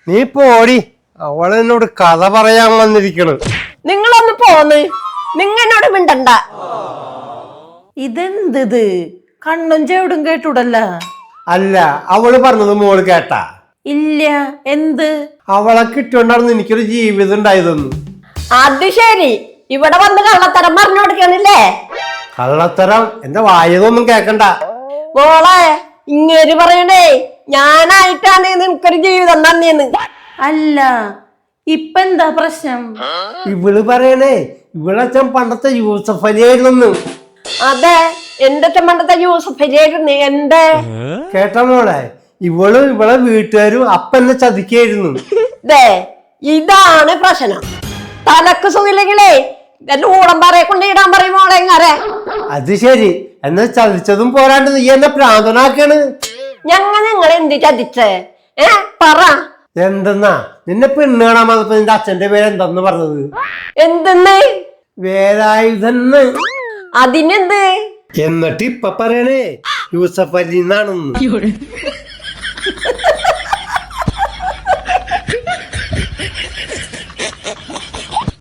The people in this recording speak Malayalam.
നീ പോടി, അവളെന്നോട് കഥ പറയാൻ വന്നിരിക്കണ്. നിങ്ങളൊന്ന് പോന്ന്, നിങ്ങളോട് മിണ്ടണ്ട. ഇതെന്ത് കണ്ണും ചെവിടും കേട്ടൂടല്ല? അല്ല, അവള് പറഞ്ഞത് മോള് കേട്ടാ? ഇല്ല. എന്ത്? അവളെ കിട്ടുകൊണ്ടാണ് എനിക്കൊരു ജീവിതം ഉണ്ടായതെന്ന്. അത് ശരി, ഇവിടെ വന്ന് കള്ളത്തരം പറഞ്ഞു കൊടുക്കണില്ലേ? കള്ളത്തരം എന്റെ വായതൊന്നും കേക്കണ്ട. മോളെ, ഇങ്ങേര് പറയണേ ഞാനായിട്ടാണ് നിനക്കൊരു ജീവിതം തന്നെയെന്ന്. അല്ല, ഇപ്പൊ എന്താ പ്രശ്നം? ഇവള് പറയണേ ഇവളച്ഛൻ പണ്ടത്തെ യൂസഫ് അലി ആയിരുന്നെന്ന്. അതെ, എന്റെ പണ്ടത്തെ യൂസഫ് അലിയായിരുന്നു. എന്റെ കേട്ട മോളെ, ഇവളെ വീട്ടുകാരും അപ്പന്നെ ചതിക്കായിരുന്നു. ഇതാണ് പ്രശ്നം. തലക്ക് സുഖില്ലെങ്കിലേ ഊടം പറയെ കൊണ്ട് ഇടാൻ പറയും മോളെ. എങ്ങനെ? അത് ശരി, എന്നാ ചതിച്ചതും പോരാണ്ട് നീ എന്നെ പ്രാന്തനാക്കാണ്. ഞങ്ങൾ എന്ത് ചതിച്ചേ? പറ. എന്തെന്നാ നിന്നെ പെണ്ണ് കാണാൻ വന്നപ്പോ നിന്റെ അച്ഛന്റെ പേര് എന്താന്ന് പറഞ്ഞത്? എന്തെന്ന്? വേലായുധന്ന്. അതിനെന്ത്? എന്നിട്ട് ഇപ്പൊ പറയണേ യൂസഫ് അലി എന്നാണെന്ന്.